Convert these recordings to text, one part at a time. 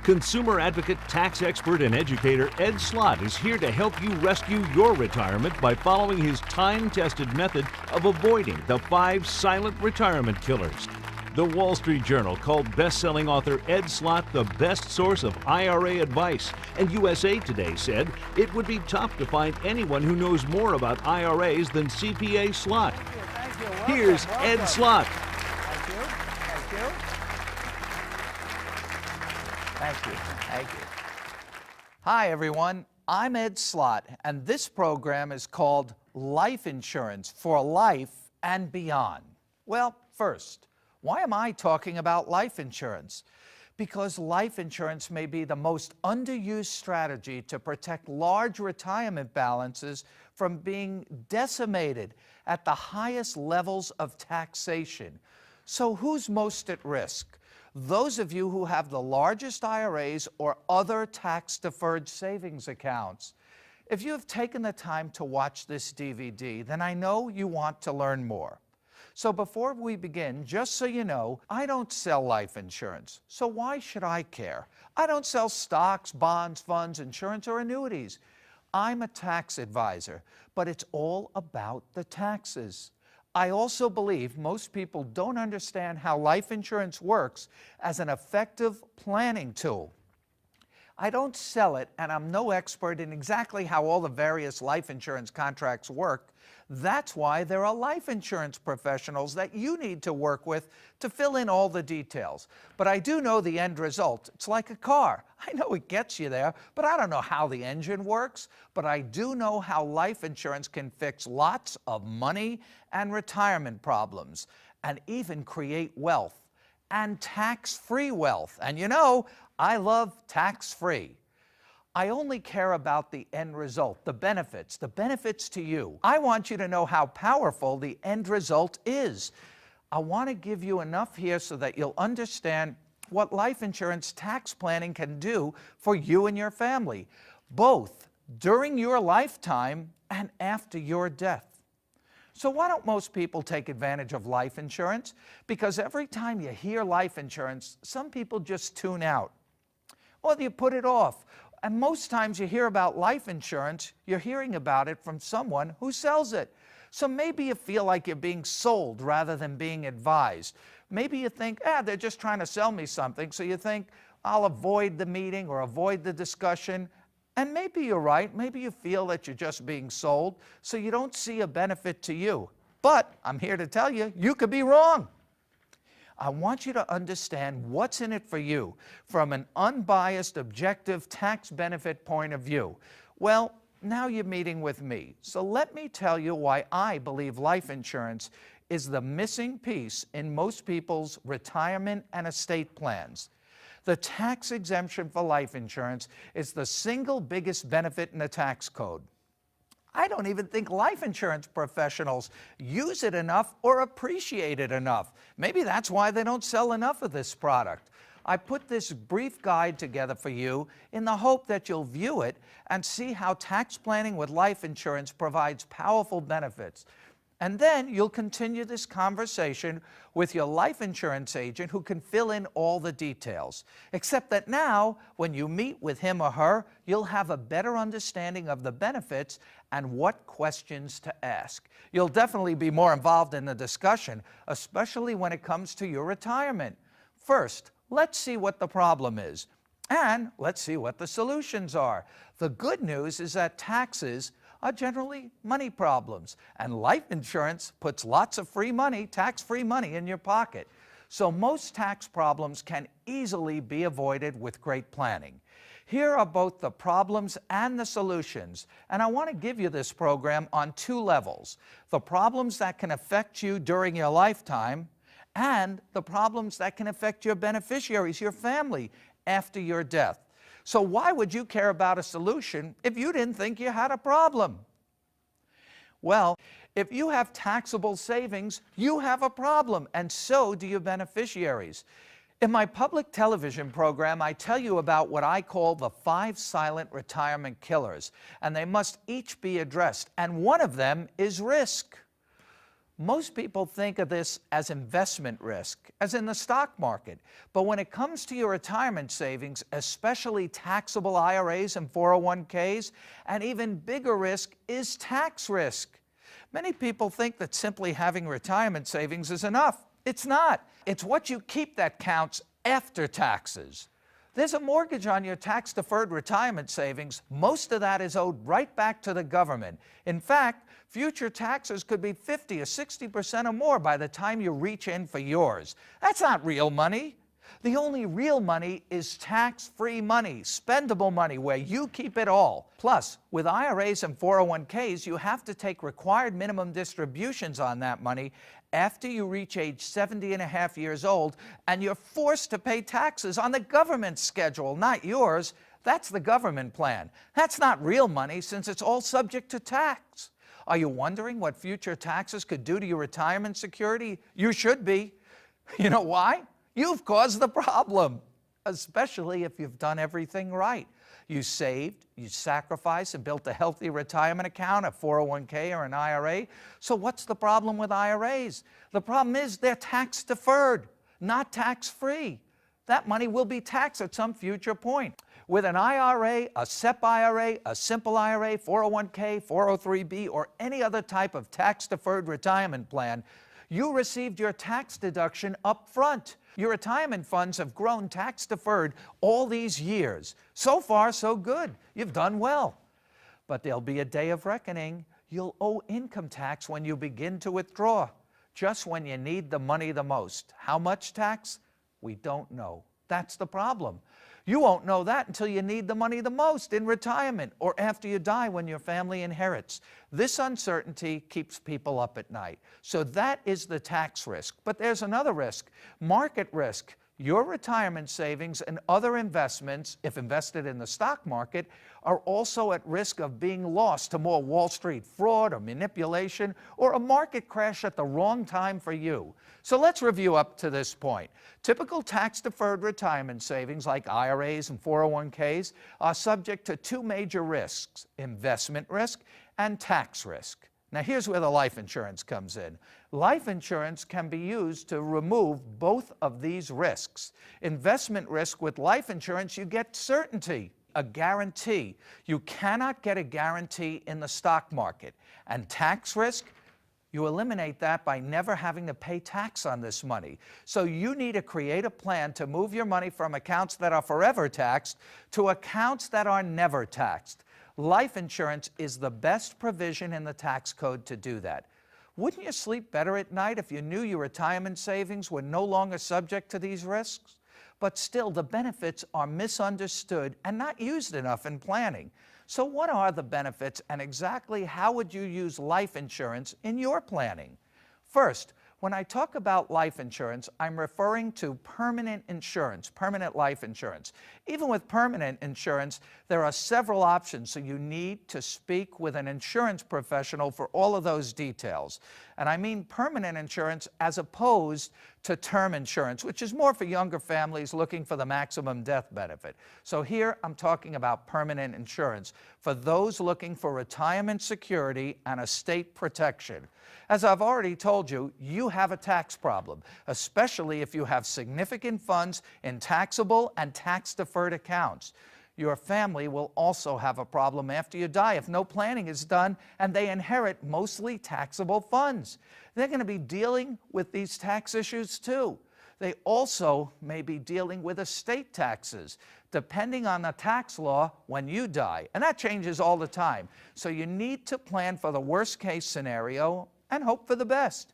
Consumer advocate, tax expert, and educator Ed Slott is here to help you rescue your retirement by following his time-tested method of avoiding the 5 silent retirement killers. The Wall Street Journal called best-selling author Ed Slott the best source of IRA advice, and USA Today said it would be tough to find anyone who knows more about IRAs than CPA Slott. Thank you. Welcome. Here's Ed Slott. Thank you. Thank you. Thank you. Thank you. Hi, everyone. I'm Ed Slott, and this program is called Life Insurance for Life and Beyond. Well, first, why am I talking about life insurance? Because life insurance may be the most underused strategy to protect large retirement balances from being decimated at the highest levels of taxation. So who's most at risk? Those of you who have the largest IRAs or other tax-deferred savings accounts. If you have taken the time to watch this DVD, then I know you want to learn more. So before we begin, just so you know, I don't sell life insurance. So why should I care? I don't sell stocks, bonds, funds, insurance, or annuities. I'm a tax advisor, but it's all about the taxes. I also believe most people don't understand how life insurance works as an effective planning tool. I don't sell it, and I'm no expert in exactly how all the various life insurance contracts work. That's why there are life insurance professionals that you need to work with to fill in all the details. But I do know the end result. It's like a car. I know it gets you there, but I don't know how the engine works. But I do know how life insurance can fix lots of money and retirement problems, and even create wealth, and tax-free wealth. And you know, I love tax-free. I only care about the end result, the benefits to you. I want you to know how powerful the end result is. I want to give you enough here so that you'll understand what life insurance tax planning can do for you and your family, both during your lifetime and after your death. So why don't most people take advantage of life insurance? Because every time you hear life insurance, some people just tune out, or you put it off. And most times you hear about life insurance, you're hearing about it from someone who sells it. So maybe you feel like you're being sold rather than being advised. Maybe you think, they're just trying to sell me something. So you think, I'll avoid the meeting or avoid the discussion. And maybe you're right. Maybe you feel that you're just being sold, so you don't see a benefit to you. But I'm here to tell you, you could be wrong. I want you to understand what's in it for you from an unbiased, objective tax benefit point of view. Well, now you're meeting with me. So let me tell you why I believe life insurance is the missing piece in most people's retirement and estate plans. The tax exemption for life insurance is the single biggest benefit in the tax code. I don't even think life insurance professionals use it enough or appreciate it enough. Maybe that's why they don't sell enough of this product. I put this brief guide together for you in the hope that you'll view it and see how tax planning with life insurance provides powerful benefits. And then you'll continue this conversation with your life insurance agent who can fill in all the details. Except that now, when you meet with him or her, you'll have a better understanding of the benefits and what questions to ask. You'll definitely be more involved in the discussion, especially when it comes to your retirement. First, let's see what the problem is, and let's see what the solutions are. The good news is that taxes are generally money problems, and life insurance puts lots of free money, tax-free money in your pocket. So most tax problems can easily be avoided with great planning. Here are both the problems and the solutions, and I want to give you this program on 2 levels: the problems that can affect you during your lifetime, and the problems that can affect your beneficiaries, your family, after your death. So why would you care about a solution if you didn't think you had a problem? Well, if you have taxable savings, you have a problem, and so do your beneficiaries. In my public television program, I tell you about what I call the 5 silent retirement killers, and they must each be addressed, and one of them is risk. Most people think of this as investment risk, as in the stock market. But when it comes to your retirement savings, especially taxable IRAs and 401ks, an even bigger risk is tax risk. Many people think that simply having retirement savings is enough. It's not. It's what you keep that counts after taxes. There's a mortgage on your tax-deferred retirement savings. Most of that is owed right back to the government. In fact, future taxes could be 50 or 60% or more by the time you reach in for yours. That's not real money. The only real money is tax-free money, spendable money, where you keep it all. Plus, with IRAs and 401ks, you have to take required minimum distributions on that money after you reach age 70 and a half years old, and you're forced to pay taxes on the government schedule, not yours. That's the government plan. That's not real money, since it's all subject to tax. Are you wondering what future taxes could do to your retirement security? You should be. You know why? You've caused the problem, especially if you've done everything right. You saved, you sacrificed, and built a healthy retirement account, a 401k or an IRA. So what's the problem with IRAs? The problem is they're tax deferred, not tax free. That money will be taxed at some future point. With an IRA, a SEP IRA, a simple IRA, 401k, 403b, or any other type of tax deferred retirement plan, you received your tax deduction up front. Your retirement funds have grown tax-deferred all these years. So far, so good. You've done well. But there'll be a day of reckoning. You'll owe income tax when you begin to withdraw, just when you need the money the most. How much tax? We don't know. That's the problem. You won't know that until you need the money the most in retirement or after you die when your family inherits. This uncertainty keeps people up at night. So that is the tax risk. But there's another risk, market risk. Your retirement savings and other investments, if invested in the stock market, are also at risk of being lost to more Wall Street fraud or manipulation or a market crash at the wrong time for you. So let's review up to this point. Typical tax-deferred retirement savings like IRAs and 401ks are subject to two major risks, investment risk and tax risk. Now here's where the life insurance comes in. Life insurance can be used to remove both of these risks. Investment risk with life insurance, you get certainty, a guarantee. You cannot get a guarantee in the stock market. And tax risk, you eliminate that by never having to pay tax on this money. So you need to create a plan to move your money from accounts that are forever taxed to accounts that are never taxed. Life insurance is the best provision in the tax code to do that. Wouldn't you sleep better at night if you knew your retirement savings were no longer subject to these risks? But still, the benefits are misunderstood and not used enough in planning. So what are the benefits, and exactly how would you use life insurance in your planning? First, when I talk about life insurance, I'm referring to permanent insurance, permanent life insurance. Even with permanent insurance, there are several options, so you need to speak with an insurance professional for all of those details. And I mean permanent insurance as opposed to term insurance, which is more for younger families looking for the maximum death benefit. So here I'm talking about permanent insurance for those looking for retirement security and estate protection. As I've already told you, you have a tax problem, especially if you have significant funds in taxable and tax-deferred accounts. Your family will also have a problem after you die if no planning is done and they inherit mostly taxable funds. They're going to be dealing with these tax issues too. They also may be dealing with estate taxes, depending on the tax law when you die. And that changes all the time. So you need to plan for the worst-case scenario and hope for the best.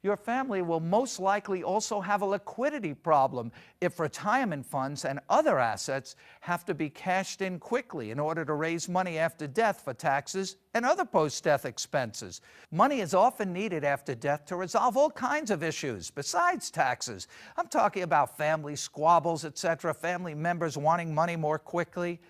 Your family will most likely also have a liquidity problem if retirement funds and other assets have to be cashed in quickly in order to raise money after death for taxes and other post-death expenses. Money is often needed after death to resolve all kinds of issues besides taxes. I'm talking about family squabbles, etc., family members wanting money more quickly.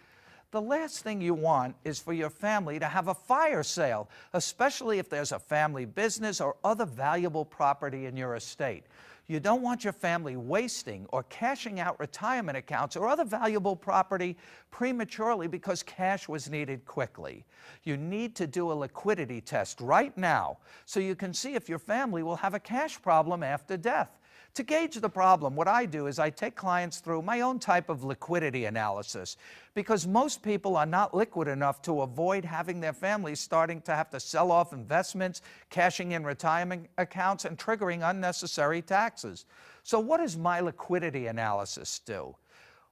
The last thing you want is for your family to have a fire sale, especially if there's a family business or other valuable property in your estate. You don't want your family wasting or cashing out retirement accounts or other valuable property prematurely because cash was needed quickly. You need to do a liquidity test right now so you can see if your family will have a cash problem after death. To gauge the problem, what I do is I take clients through my own type of liquidity analysis because most people are not liquid enough to avoid having their families starting to have to sell off investments, cashing in retirement accounts, and triggering unnecessary taxes. So what does my liquidity analysis do?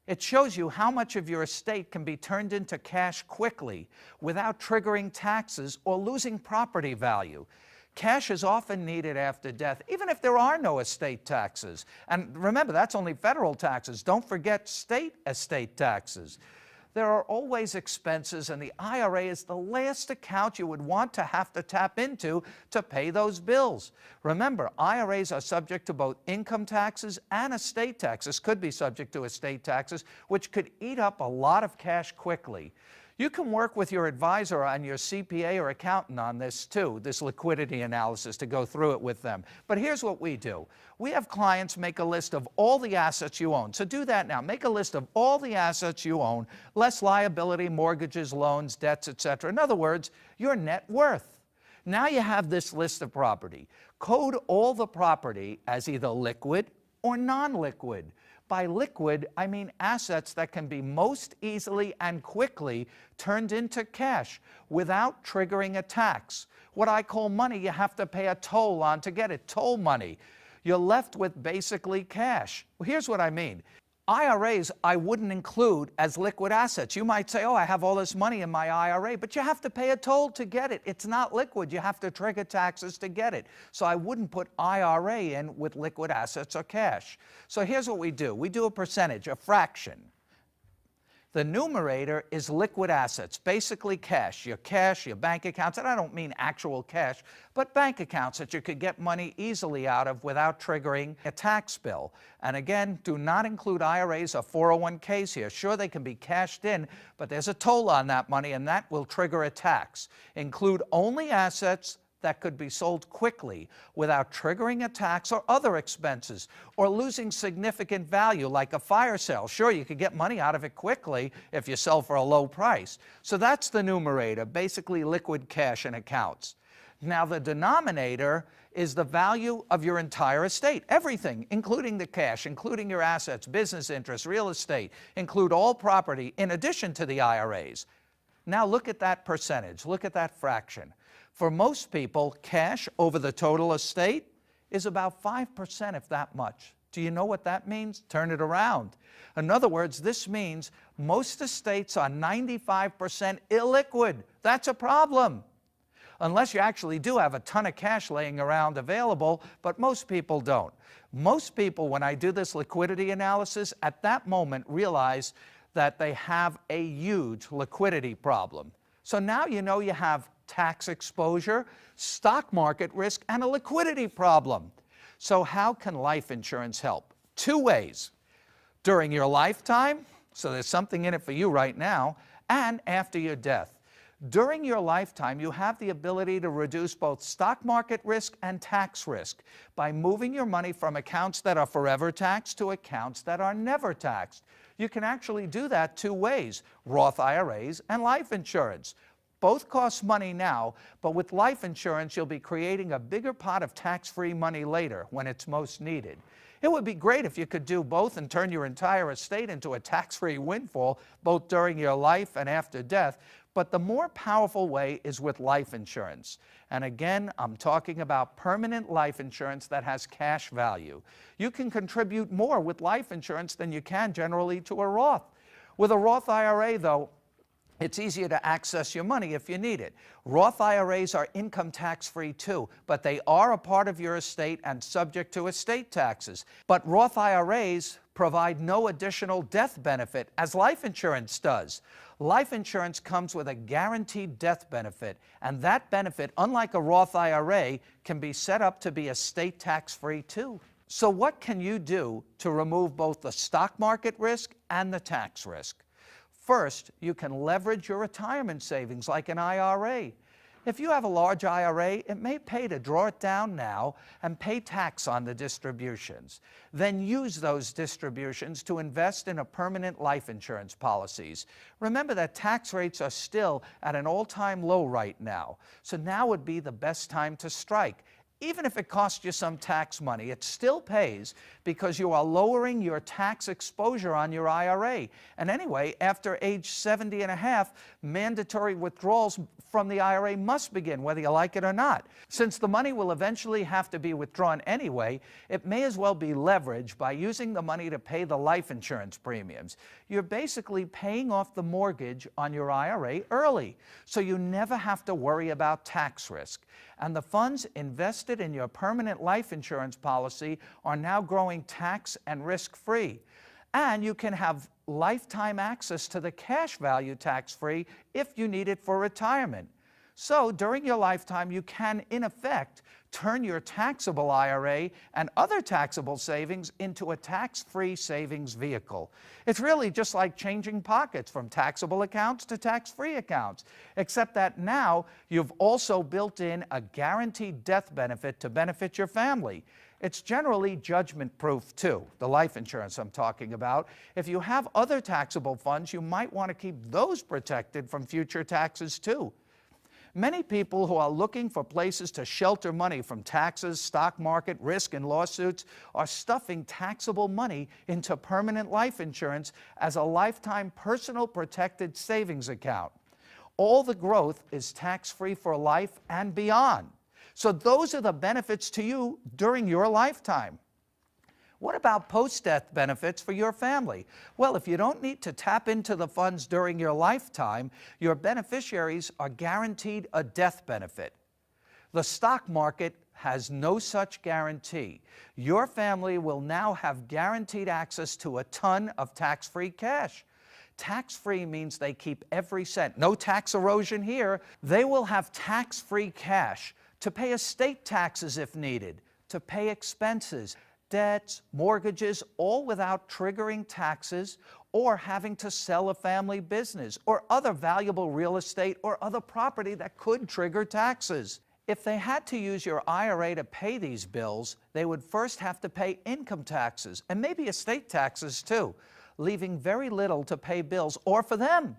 It shows you how much of your estate can be turned into cash quickly without triggering taxes or losing property value. Cash is often needed after death, even if there are no estate taxes. And remember, that's only federal taxes. Don't forget state estate taxes. There are always expenses, and the IRA is the last account you would want to have to tap into to pay those bills. Remember, IRAs are subject to both income taxes and estate taxes, could be subject to estate taxes, which could eat up a lot of cash quickly. You can work with your advisor and your CPA or accountant on this too, this liquidity analysis, to go through it with them. But here's what we do. We have clients make a list of all the assets you own. So do that now. Make a list of all the assets you own, less liability, mortgages, loans, debts, etc. In other words, your net worth. Now you have this list of property. Code all the property as either liquid or non-liquid. By liquid, I mean assets that can be most easily and quickly turned into cash without triggering a tax. What I call money you have to pay a toll on to get it, toll money. You're left with basically cash. Well, here's what I mean. IRAs I wouldn't include as liquid assets. You might say, oh, I have all this money in my IRA, but you have to pay a toll to get it. It's not liquid. You have to trigger taxes to get it. So I wouldn't put IRA in with liquid assets or cash. So here's what we do. We do a percentage, a fraction. The numerator is liquid assets, basically cash, your bank accounts, and I don't mean actual cash, but bank accounts that you could get money easily out of without triggering a tax bill. And again, do not include IRAs or 401ks here. Sure, they can be cashed in, but there's a toll on that money, and that will trigger a tax. Include only assets that could be sold quickly without triggering a tax or other expenses or losing significant value like a fire sale. Sure, you could get money out of it quickly if you sell for a low price. So that's the numerator, basically liquid cash and accounts. Now the denominator is the value of your entire estate, everything, including the cash, including your assets, business interests, real estate, include all property in addition to the IRAs. Now look at that percentage, look at that fraction. For most people, cash over the total estate is about 5%, if that much. Do you know what that means? Turn it around. In other words, this means most estates are 95% illiquid. That's a problem. Unless you actually do have a ton of cash laying around available, but most people don't. Most people, when I do this liquidity analysis, at that moment realize that they have a huge liquidity problem. So now you know you have tax exposure, stock market risk, and a liquidity problem. So how can life insurance help? Two ways. During your lifetime, so there's something in it for you right now, and after your death. During your lifetime, you have the ability to reduce both stock market risk and tax risk by moving your money from accounts that are forever taxed to accounts that are never taxed. You can actually do that two ways, Roth IRAs and life insurance. Both cost money now, but with life insurance, you'll be creating a bigger pot of tax-free money later when it's most needed. It would be great if you could do both and turn your entire estate into a tax-free windfall, both during your life and after death, but the more powerful way is with life insurance. And again, I'm talking about permanent life insurance that has cash value. You can contribute more with life insurance than you can generally to a Roth. With a Roth IRA, though, it's easier to access your money if you need it. Roth IRAs are income tax-free too, but they are a part of your estate and subject to estate taxes. But Roth IRAs provide no additional death benefit as life insurance does. Life insurance comes with a guaranteed death benefit, and that benefit, unlike a Roth IRA, can be set up to be estate tax-free too. So what can you do to remove both the stock market risk and the tax risk? First, you can leverage your retirement savings like an IRA. If you have a large IRA, it may pay to draw it down now and pay tax on the distributions. Then use those distributions to invest in a permanent life insurance policies. Remember that tax rates are still at an all-time low right now, so now would be the best time to strike. Even if it costs you some tax money, it still pays because you are lowering your tax exposure on your IRA. And anyway, after age 70 and a half, mandatory withdrawals from the IRA must begin, whether you like it or not. Since the money will eventually have to be withdrawn anyway, it may as well be leveraged by using the money to pay the life insurance premiums. You're basically paying off the mortgage on your IRA early, so you never have to worry about tax risk. And the funds invested in your permanent life insurance policy are now growing tax and risk-free. And you can have lifetime access to the cash value tax-free if you need it for retirement. So during your lifetime, you can, in effect, turn your taxable IRA and other taxable savings into a tax-free savings vehicle. It's really just like changing pockets from taxable accounts to tax-free accounts, except that now you've also built in a guaranteed death benefit to benefit your family. It's generally judgment-proof too, the life insurance I'm talking about. If you have other taxable funds, you might want to keep those protected from future taxes too. Many people who are looking for places to shelter money from taxes, stock market, risk, and lawsuits are stuffing taxable money into permanent life insurance as a lifetime personal protected savings account. All the growth is tax-free for life and beyond. So those are the benefits to you during your lifetime. What about post-death benefits for your family? Well, if you don't need to tap into the funds during your lifetime, your beneficiaries are guaranteed a death benefit. The stock market has no such guarantee. Your family will now have guaranteed access to a ton of tax-free cash. Tax-free means they keep every cent. No tax erosion here. They will have tax-free cash to pay estate taxes if needed, to pay expenses, debts, mortgages, all without triggering taxes or having to sell a family business or other valuable real estate or other property that could trigger taxes. If they had to use your IRA to pay these bills, they would first have to pay income taxes and maybe estate taxes too, leaving very little to pay bills or for them.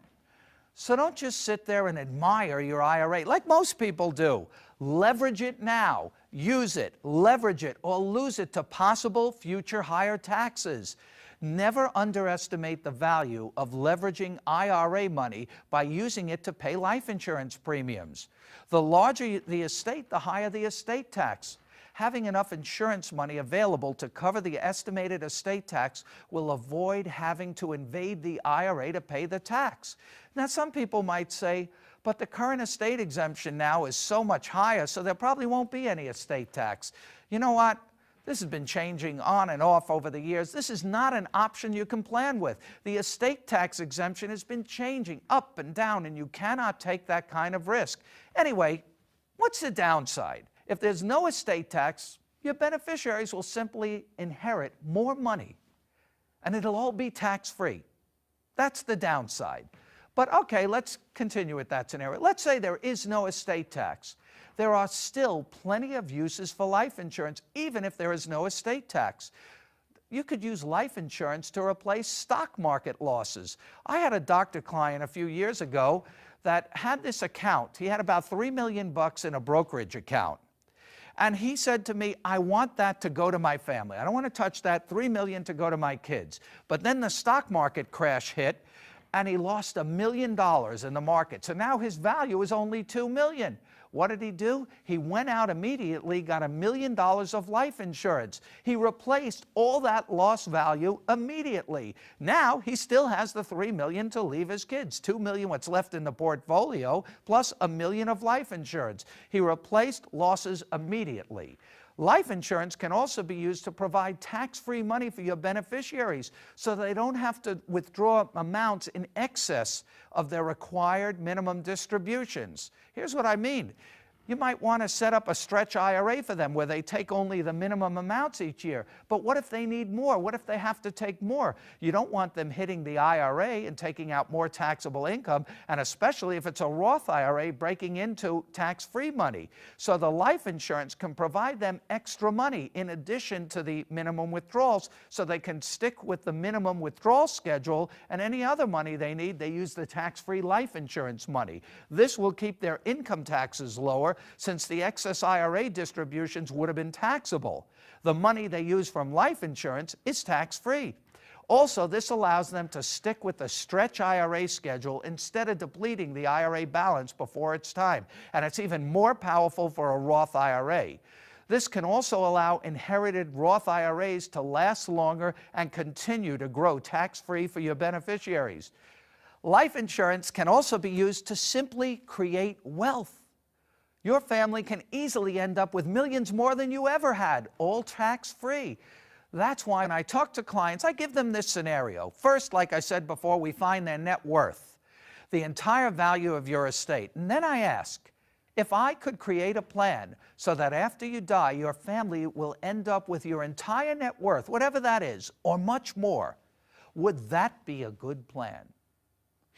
So don't just sit there and admire your IRA like most people do. Leverage it now, use it, leverage it, or lose it to possible future higher taxes. Never underestimate the value of leveraging IRA money by using it to pay life insurance premiums. The larger the estate, the higher the estate tax. Having enough insurance money available to cover the estimated estate tax will avoid having to invade the IRA to pay the tax. Now, some people might say, but the current estate exemption now is so much higher, so there probably won't be any estate tax. You know what? This has been changing on and off over the years. This is not an option you can plan with. The estate tax exemption has been changing up and down, and you cannot take that kind of risk. Anyway, what's the downside? If there's no estate tax, your beneficiaries will simply inherit more money, and it'll all be tax-free. That's the downside. But okay, let's continue with that scenario. Let's say there is no estate tax. There are still plenty of uses for life insurance, even if there is no estate tax. You could use life insurance to replace stock market losses. I had a doctor client a few years ago that had this account. He had about $3 million in a brokerage account. And he said to me, I want that to go to my family. I don't want to touch that. $3 million to go to my kids. But then the stock market crash hit, and he lost $1 million in the market. So now his value is only $2 million. What did he do? He went out immediately, got $1 million of life insurance. He replaced all that lost value immediately. Now he still has the $3 million to leave his kids. $2 million what's left in the portfolio, plus $1 million of life insurance. He replaced losses immediately. Life insurance can also be used to provide tax-free money for your beneficiaries so they don't have to withdraw amounts in excess of their required minimum distributions. Here's what I mean. You might want to set up a stretch IRA for them where they take only the minimum amounts each year. But what if they need more? What if they have to take more? You don't want them hitting the IRA and taking out more taxable income, and especially if it's a Roth IRA breaking into tax-free money. So the life insurance can provide them extra money in addition to the minimum withdrawals, so they can stick with the minimum withdrawal schedule, and any other money they need, they use the tax-free life insurance money. This will keep their income taxes lower, since the excess IRA distributions would have been taxable. The money they use from life insurance is tax-free. Also, this allows them to stick with the stretch IRA schedule instead of depleting the IRA balance before it's time. And it's even more powerful for a Roth IRA. This can also allow inherited Roth IRAs to last longer and continue to grow tax-free for your beneficiaries. Life insurance can also be used to simply create wealth. Your family can easily end up with millions more than you ever had, all tax-free. That's why when I talk to clients, I give them this scenario. First, like I said before, we find their net worth, the entire value of your estate. And then I ask, if I could create a plan so that after you die, your family will end up with your entire net worth, whatever that is, or much more, would that be a good plan?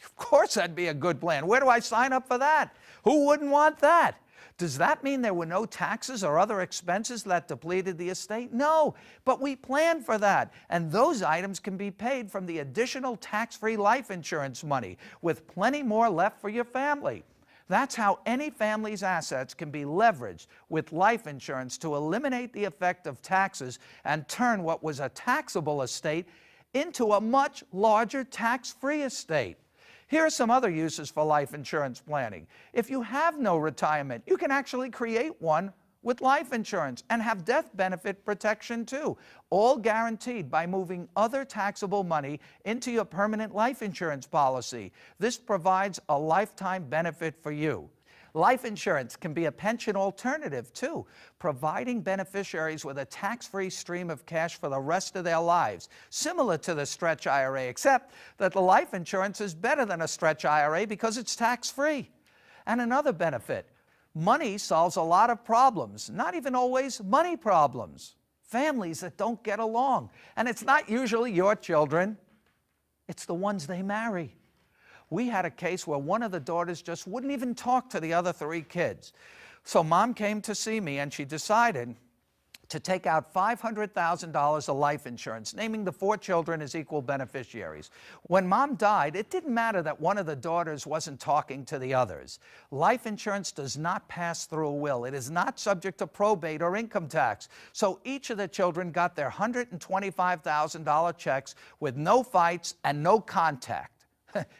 Of course that'd be a good plan. Where do I sign up for that? Who wouldn't want that? Does that mean there were no taxes or other expenses that depleted the estate? No, but we planned for that. And those items can be paid from the additional tax-free life insurance money, with plenty more left for your family. That's how any family's assets can be leveraged with life insurance to eliminate the effect of taxes and turn what was a taxable estate into a much larger tax-free estate. Here are some other uses for life insurance planning. If you have no retirement, you can actually create one with life insurance and have death benefit protection too, all guaranteed by moving other taxable money into your permanent life insurance policy. This provides a lifetime benefit for you. Life insurance can be a pension alternative too, providing beneficiaries with a tax-free stream of cash for the rest of their lives, similar to the stretch IRA, except that the life insurance is better than a stretch IRA because it's tax-free. And another benefit, money solves a lot of problems, not even always money problems. Families that don't get along. And it's not usually your children, it's the ones they marry. We had a case where one of the daughters just wouldn't even talk to the other 3 kids. So mom came to see me and she decided to take out $500,000 of life insurance, naming the 4 children as equal beneficiaries. When mom died, it didn't matter that one of the daughters wasn't talking to the others. Life insurance does not pass through a will. It is not subject to probate or income tax. So each of the children got their $125,000 checks with no fights and no contact.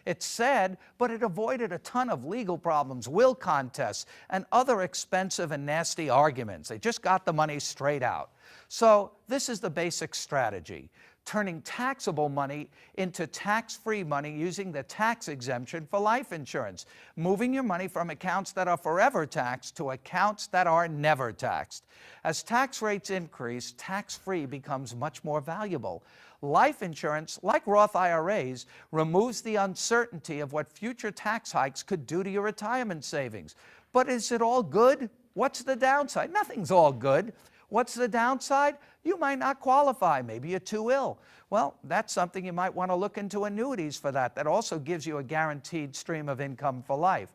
It's sad, but it avoided a ton of legal problems, will contests, and other expensive and nasty arguments. They just got the money straight out. So this is the basic strategy, turning taxable money into tax-free money using the tax exemption for life insurance, moving your money from accounts that are forever taxed to accounts that are never taxed. As tax rates increase, tax-free becomes much more valuable. Life insurance, like Roth IRAs, removes the uncertainty of what future tax hikes could do to your retirement savings. But is it all good? What's the downside? Nothing's all good. What's the downside? You might not qualify. Maybe you're too ill. Well, that's something you might want to look into annuities for that. That also gives you a guaranteed stream of income for life.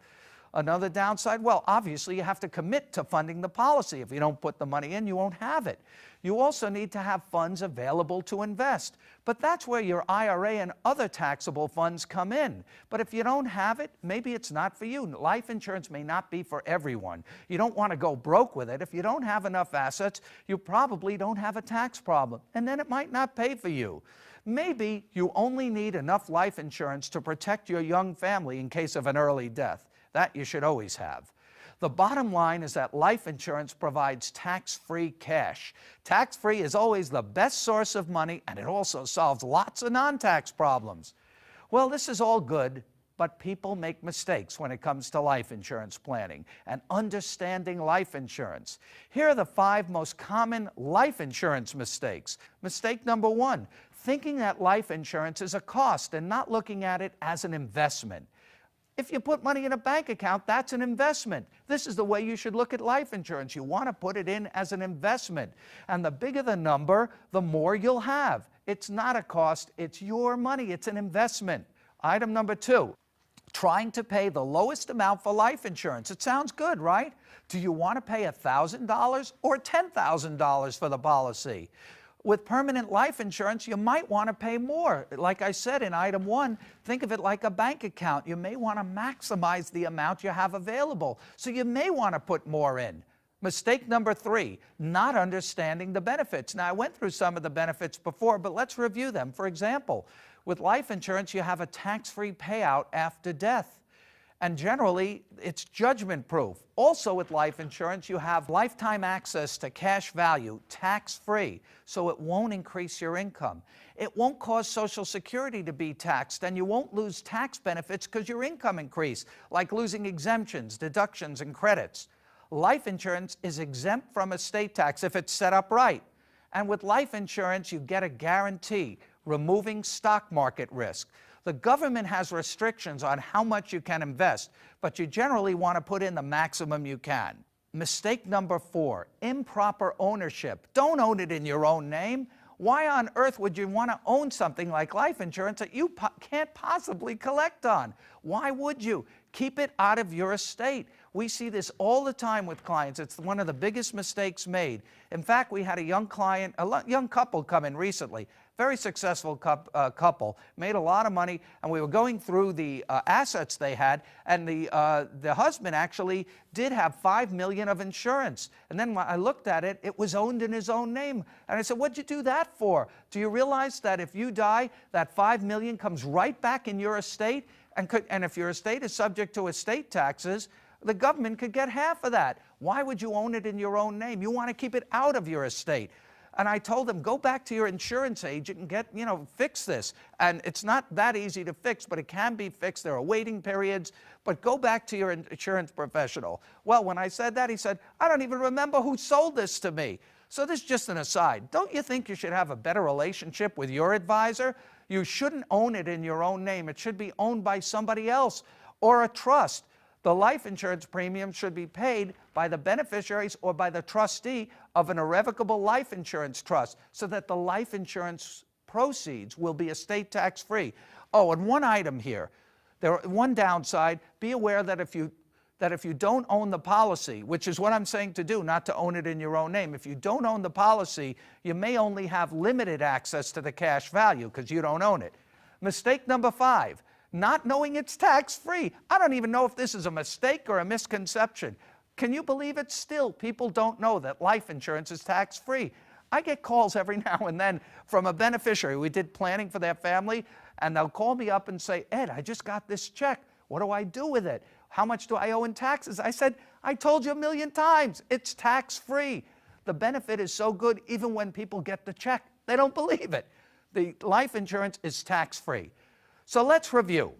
Another downside, well, obviously you have to commit to funding the policy. If you don't put the money in, you won't have it. You also need to have funds available to invest. But that's where your IRA and other taxable funds come in. But if you don't have it, maybe it's not for you. Life insurance may not be for everyone. You don't want to go broke with it. If you don't have enough assets, you probably don't have a tax problem. And then it might not pay for you. Maybe you only need enough life insurance to protect your young family in case of an early death. That you should always have. The bottom line is that life insurance provides tax-free cash. Tax-free is always the best source of money, and it also solves lots of non-tax problems. Well, this is all good, but people make mistakes when it comes to life insurance planning and understanding life insurance. Here are the 5 most common life insurance mistakes. Mistake number 1, thinking that life insurance is a cost and not looking at it as an investment. If you put money in a bank account, that's an investment. This is the way you should look at life insurance. You want to put it in as an investment. And the bigger the number, the more you'll have. It's not a cost, it's your money, it's an investment. Item number 2, trying to pay the lowest amount for life insurance. It sounds good, right? Do you want to pay $1,000 or $10,000 for the policy? With permanent life insurance, you might want to pay more. Like I said in item 1, think of it like a bank account. You may want to maximize the amount you have available, so you may want to put more in. Mistake number 3, not understanding the benefits. Now, I went through some of the benefits before, but let's review them. For example, with life insurance, you have a tax-free payout after death. And generally, it's judgment-proof. Also with life insurance, you have lifetime access to cash value, tax-free, so it won't increase your income. It won't cause Social Security to be taxed, and you won't lose tax benefits because your income increased, like losing exemptions, deductions, and credits. Life insurance is exempt from estate tax if it's set up right. And with life insurance, you get a guarantee, removing stock market risk. The government has restrictions on how much you can invest, but you generally want to put in the maximum you can. Mistake number 4, improper ownership. Don't own it in your own name. Why on earth would you want to own something like life insurance that you can't possibly collect on? Why would you? Keep it out of your estate. We see this all the time with clients. It's one of the biggest mistakes made. In fact, we had a young couple come in recently. Very successful couple, made a lot of money, and we were going through the assets they had, and the husband actually did have $5 million of insurance. And then when I looked at it, it was owned in his own name. And I said, what'd you do that for? Do you realize that if you die, that $5 million comes right back in your estate? And if your estate is subject to estate taxes, the government could get half of that. Why would you own it in your own name? You want to keep it out of your estate. And I told them, go back to your insurance agent and get, fix this. And it's not that easy to fix, but it can be fixed. There are waiting periods, but go back to your insurance professional. Well, when I said that, he said, I don't even remember who sold this to me. So this is just an aside. Don't you think you should have a better relationship with your advisor? You shouldn't own it in your own name. It should be owned by somebody else or a trust. The life insurance premium should be paid by the beneficiaries or by the trustee of an irrevocable life insurance trust, so that the life insurance proceeds will be estate tax free. Oh, and one item here. One downside, be aware that if you don't own the policy, which is what I'm saying to do, not to own it in your own name, if you don't own the policy, you may only have limited access to the cash value because you don't own it. Mistake number 5. Not knowing it's tax-free. I don't even know if this is a mistake or a misconception. Can you believe it? Still, people don't know that life insurance is tax-free. I get calls every now and then from a beneficiary. We did planning for their family, and they'll call me up and say, Ed, I just got this check. What do I do with it? How much do I owe in taxes? I said, I told you 1,000,000 times, it's tax-free. The benefit is so good, even when people get the check, they don't believe it. The life insurance is tax-free. So let's review.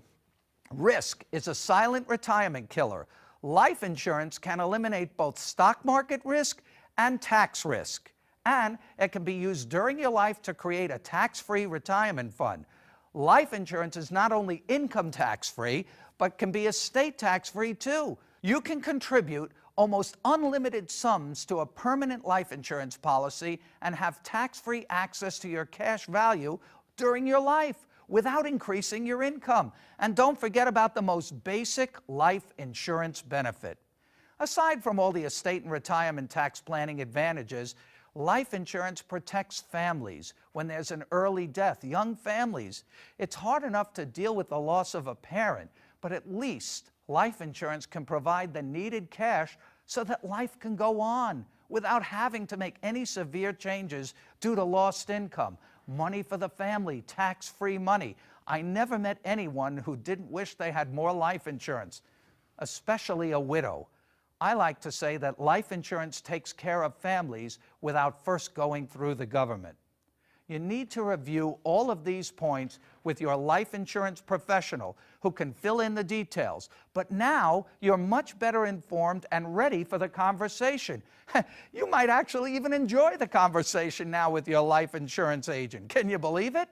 Risk is a silent retirement killer. Life insurance can eliminate both stock market risk and tax risk. And it can be used during your life to create a tax-free retirement fund. Life insurance is not only income tax-free, but can be estate tax-free too. You can contribute almost unlimited sums to a permanent life insurance policy and have tax-free access to your cash value during your life, without increasing your income. And don't forget about the most basic life insurance benefit. Aside from all the estate and retirement tax planning advantages, life insurance protects families when there's an early death, young families. It's hard enough to deal with the loss of a parent, but at least life insurance can provide the needed cash so that life can go on without having to make any severe changes due to lost income. Money for the family, tax-free money. I never met anyone who didn't wish they had more life insurance, especially a widow. I like to say that life insurance takes care of families without first going through the government. You need to review all of these points with your life insurance professional who can fill in the details. But now you're much better informed and ready for the conversation. You might actually even enjoy the conversation now with your life insurance agent. Can you believe it?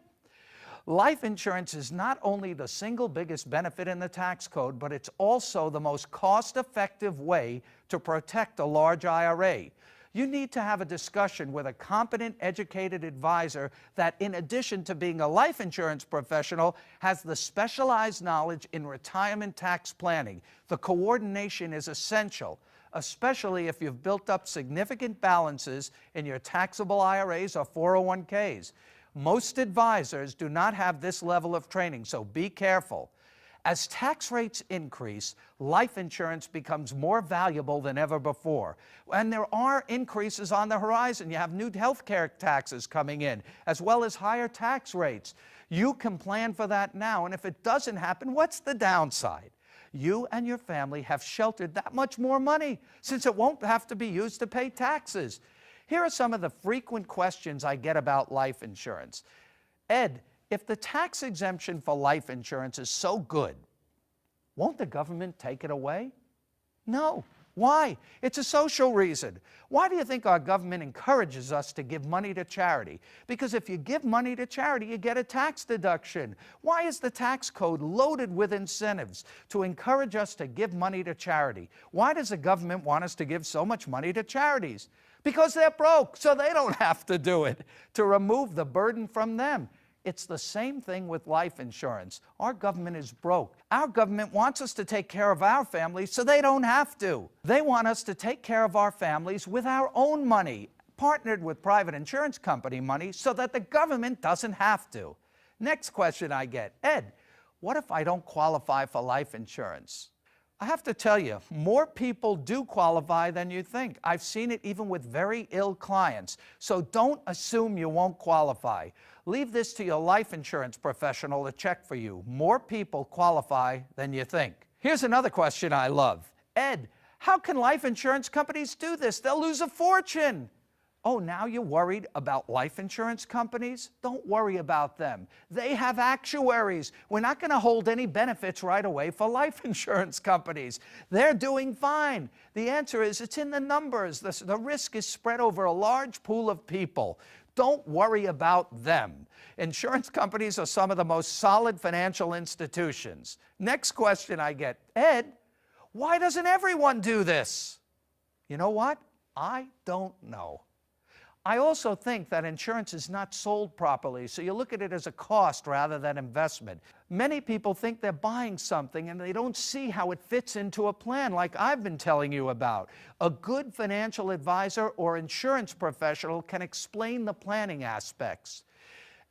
Life insurance is not only the single biggest benefit in the tax code, but it's also the most cost-effective way to protect a large IRA. You need to have a discussion with a competent, educated advisor that, in addition to being a life insurance professional, has the specialized knowledge in retirement tax planning. The coordination is essential, especially if you've built up significant balances in your taxable IRAs or 401ks. Most advisors do not have this level of training, so be careful. As tax rates increase, life insurance becomes more valuable than ever before. And there are increases on the horizon. You have new health care taxes coming in, as well as higher tax rates. You can plan for that now, and if it doesn't happen, what's the downside? You and your family have sheltered that much more money, since it won't have to be used to pay taxes. Here are some of the frequent questions I get about life insurance. Ed, if the tax exemption for life insurance is so good, won't the government take it away? No. Why? It's a social reason. Why do you think our government encourages us to give money to charity? Because if you give money to charity, you get a tax deduction. Why is the tax code loaded with incentives to encourage us to give money to charity? Why does the government want us to give so much money to charities? Because they're broke, so they don't have to do it, to remove the burden from them. It's the same thing with life insurance. Our government is broke. Our government wants us to take care of our families so they don't have to. They want us to take care of our families with our own money, partnered with private insurance company money so that the government doesn't have to. Next question I get, Ed, what if I don't qualify for life insurance? I have to tell you, more people do qualify than you think. I've seen it even with very ill clients. So don't assume you won't qualify. Leave this to your life insurance professional to check for you. More people qualify than you think. Here's another question I love. Ed, how can life insurance companies do this? They'll lose a fortune. Oh, now you're worried about life insurance companies? Don't worry about them. They have actuaries. We're not going to hold any benefits right away for life insurance companies. They're doing fine. The answer is it's in the numbers. The risk is spread over a large pool of people. Don't worry about them. Insurance companies are some of the most solid financial institutions. Next question I get, Ed, why doesn't everyone do this? You know what? I don't know. I also think that insurance is not sold properly, so you look at it as a cost rather than investment. Many people think they're buying something and they don't see how it fits into a plan like I've been telling you about. A good financial advisor or insurance professional can explain the planning aspects.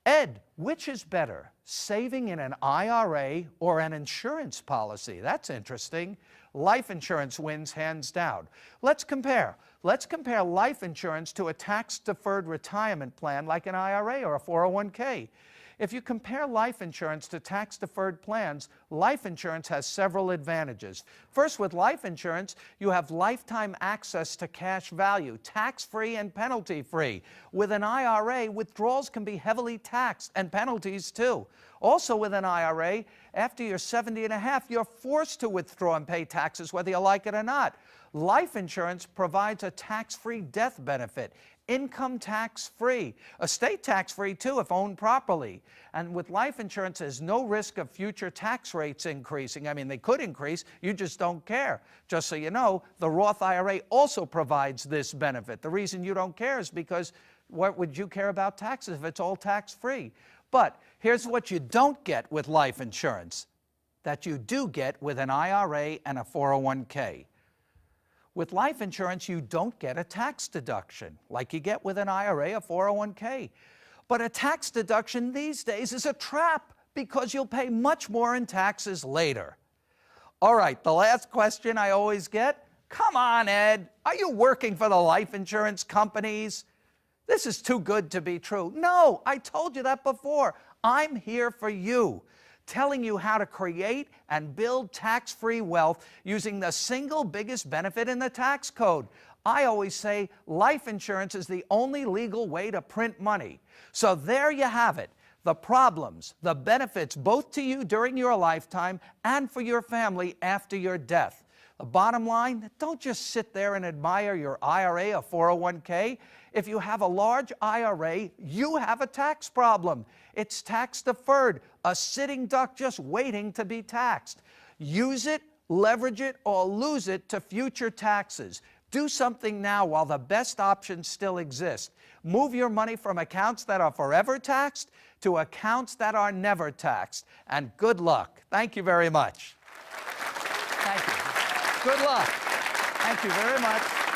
Ed, which is better, saving in an IRA or an insurance policy? That's interesting. Life insurance wins hands down. Let's compare. Let's compare life insurance to a tax-deferred retirement plan like an IRA or a 401k. If you compare life insurance to tax-deferred plans, life insurance has several advantages. First, with life insurance, you have lifetime access to cash value, tax-free and penalty-free. With an IRA, withdrawals can be heavily taxed, and penalties too. Also with an IRA, after you're 70 and a half, you're forced to withdraw and pay taxes whether you like it or not. Life insurance provides a tax-free death benefit, income tax-free, estate tax-free too if owned properly. And with life insurance, there's no risk of future tax rates increasing. I mean, they could increase, you just don't care. Just so you know, the Roth IRA also provides this benefit. The reason you don't care is because what would you care about taxes if it's all tax-free? But here's what you don't get with life insurance that you do get with an IRA and a 401k. With life insurance, you don't get a tax deduction like you get with an IRA or 401k. But a tax deduction these days is a trap because you'll pay much more in taxes later. All right, the last question I always get, come on, Ed, are you working for the life insurance companies? This is too good to be true. No, I told you that before. I'm here for you, telling you how to create and build tax-free wealth using the single biggest benefit in the tax code. I always say life insurance is the only legal way to print money. So there you have it, the problems, the benefits both to you during your lifetime and for your family after your death. The bottom line, don't just sit there and admire your IRA or 401k. If you have a large IRA, you have a tax problem. It's tax deferred, a sitting duck just waiting to be taxed. Use it, leverage it, or lose it to future taxes. Do something now while the best options still exist. Move your money from accounts that are forever taxed to accounts that are never taxed. And good luck. Thank you very much. Thank you. Good luck. Thank you very much.